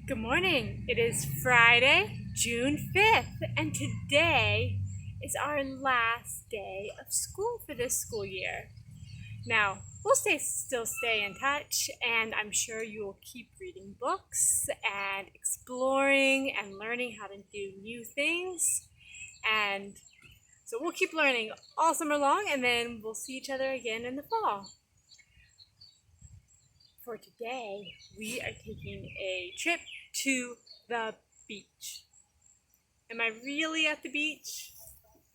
Good morning. It is Friday, June 5th, and today is our last day of school for this school year. Now, we'll still stay in touch, and I'm sure you will keep reading books and exploring and learning how to do new things. And so we'll keep learning all summer long, and then we'll see each other again in the fall. For today, we are taking a trip to the beach. Am I really at the beach?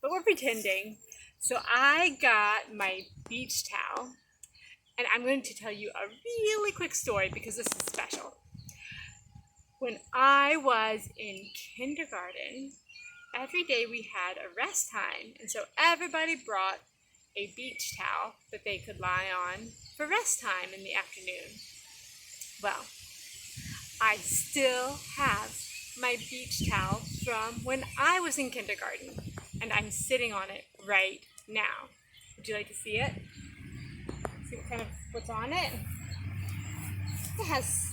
But we're pretending. So I got my beach towel, and I'm going to tell you a really quick story because this is special. When I was in kindergarten, every day we had a rest time, and so everybody brought a beach towel that they could lie on for rest time in the afternoon. Well, I still have my beach towel from when I was in kindergarten, and I'm sitting on it right now. Would you like to see it? See what's on it? It has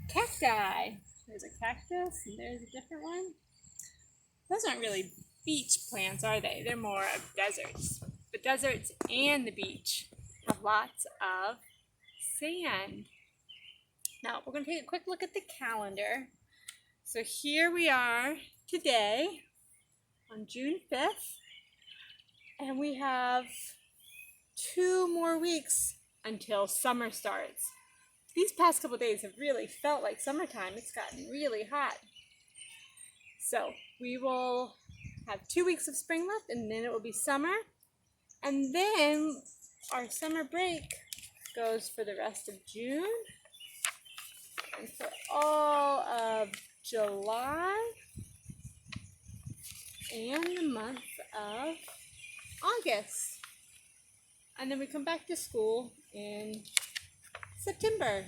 cacti. There's a cactus, and there's a different one. Those aren't really beach plants, are they? They're more of deserts. The deserts and the beach have lots of sand. Now, we're going to take a quick look at the calendar. So here we are today on June 5th, and we have 2 more weeks until summer starts. These past couple days have really felt like summertime. It's gotten really hot. So we will have 2 weeks of spring left, and then it will be summer. And then our summer break goes for the rest of June and for all of July and the month of August. And then we come back to school in September.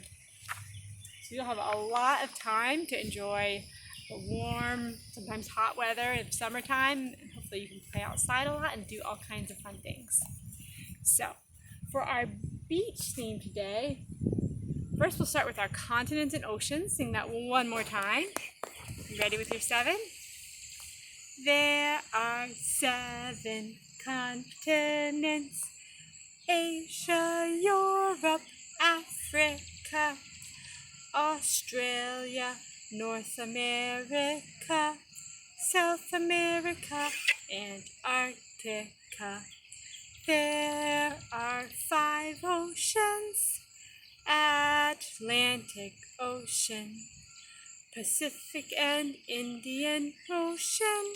So you'll have a lot of time to enjoy the warm, sometimes hot weather in summertime. And hopefully you can play outside a lot and do all kinds of fun things. So for our beach theme today, first we'll start with our continents and oceans. Sing that one more time. You ready with your 7? There are 7 continents: Asia, Europe, Africa, Australia, North America, South America, Antarctica. There are 5 oceans: Atlantic Ocean, Pacific and Indian Ocean,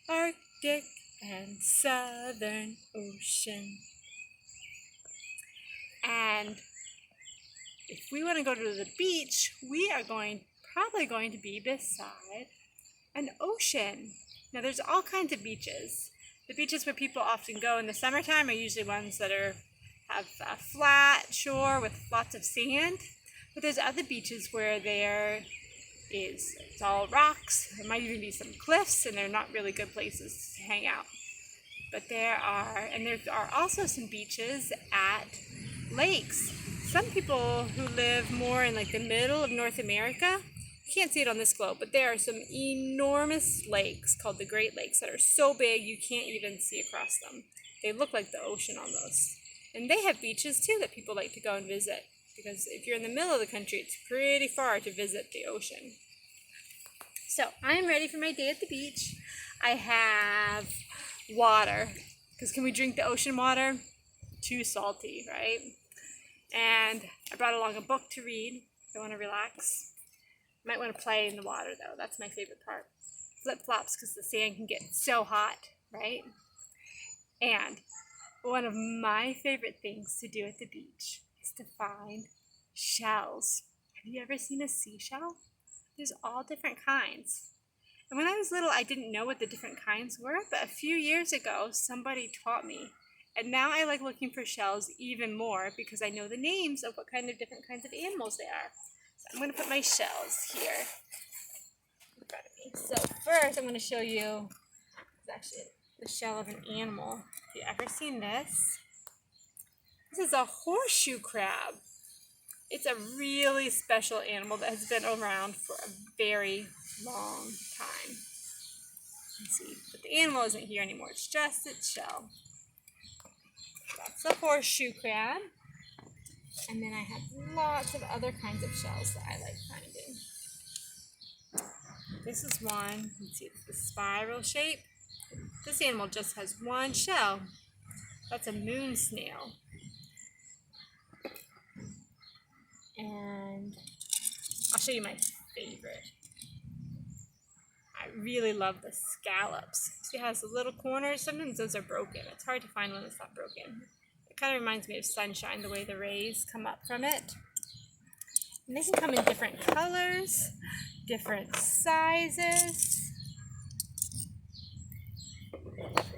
Arctic and Southern Ocean. And if we want to go to the beach, we are probably going to be beside an ocean. Now there's all kinds of beaches. The beaches where people often go in the summertime are usually ones that have a flat shore with lots of sand. But there's other beaches where it's all rocks. There might even be some cliffs, and they're not really good places to hang out. But there are also some beaches at lakes. Some people who live more in like the middle of North America, you can't see it on this globe, but there are some enormous lakes called the Great Lakes that are so big you can't even see across them. They look like the ocean almost. And they have beaches too that people like to go and visit, because if you're in the middle of the country, it's pretty far to visit the ocean. So I'm ready for my day at the beach. I have water, because can we drink the ocean water? Too salty, right? And I brought along a book to read. I want to relax. Might want to play in the water though. That's my favorite part. Flip-flops, because the sand can get so hot, right? And one of my favorite things to do at the beach is to find shells. Have you ever seen a seashell? There's all different kinds. And when I was little, I didn't know what the different kinds were, but a few years ago, somebody taught me. And now I like looking for shells even more because I know the names of what different kinds of animals they are. So I'm going to put my shells here in front of me. So first I'm going to show you actually the shell of an animal. Have you ever seen this? This is a horseshoe crab. It's a really special animal that has been around for a very long time. Let's see, but the animal isn't here anymore. It's just its shell. That's a horseshoe crab. And then I have lots of other kinds of shells that I like finding. This is one. Let's see, it's the spiral shape. This animal just has one shell. That's a moon snail. And I'll show you my favorite. I really love the scallops. See how it has the little corners? Sometimes those are broken. It's hard to find one that's not broken. It kind of reminds me of sunshine, the way the rays come up from it. And they can come in different colors, different sizes.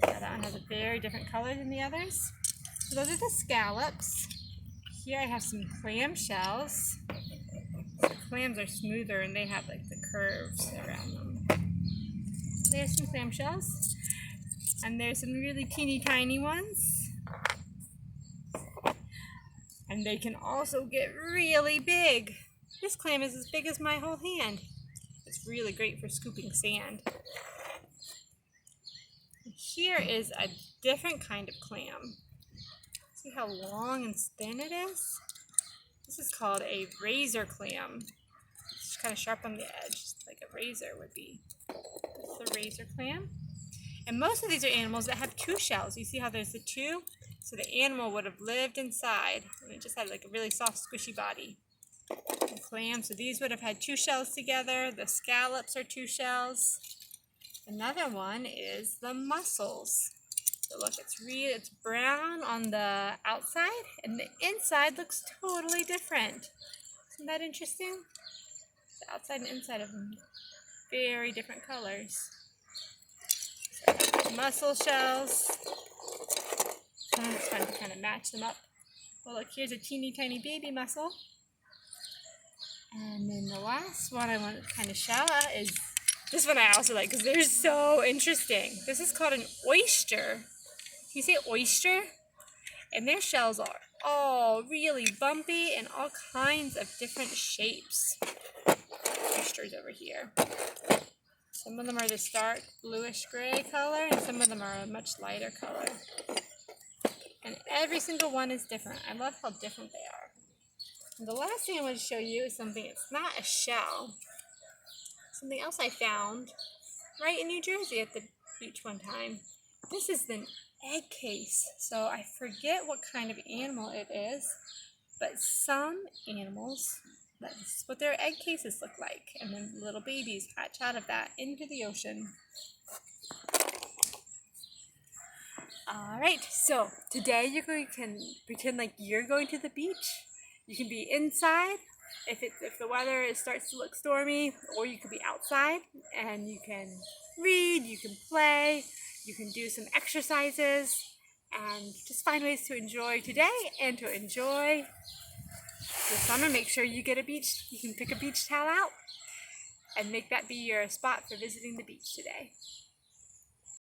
Yeah, that one has a very different color than the others. So those are the scallops. Here I have some clam shells. The clams are smoother and they have like the curves around them. There's some clam shells. And there's some really teeny tiny ones. And they can also get really big. This clam is as big as my whole hand. It's really great for scooping sand. Here is a different kind of clam. See how long and thin it is? This is called a razor clam. It's kind of sharp on the edge, like a razor would be. That's a razor clam. And most of these are animals that have two shells. You see how there's the two? So the animal would have lived inside, and it just had like a really soft, squishy body. The clams, so these would have had two shells together. The scallops are two shells. Another one is the mussels. So look, it's brown on the outside, and the inside looks totally different. Isn't that interesting? The outside and inside of them, very different colors. So mussel shells. It's fun to kind of match them up. Well, look, here's a teeny tiny baby mussel. And then the last one I want to kind of show is this one I also like because they're so interesting. This is called an oyster. Can you say oyster? And their shells are all really bumpy and all kinds of different shapes. Oysters over here. Some of them are this dark bluish gray color and some of them are a much lighter color. And every single one is different. I love how different they are. And the last thing I want to show you is something, it's not a shell. Something else I found right in New Jersey at the beach one time. This is an egg case. So I forget what kind of animal it is, but some animals, that's what their egg cases look like. And then little babies hatch out of that into the ocean. Alright, so today you can pretend like you're going to the beach. You can be inside if the weather starts to look stormy, or you could be outside and you can read, you can play, you can do some exercises, and just find ways to enjoy today and to enjoy the summer. Make sure you get a beach, you can pick a beach towel out and make that be your spot for visiting the beach today.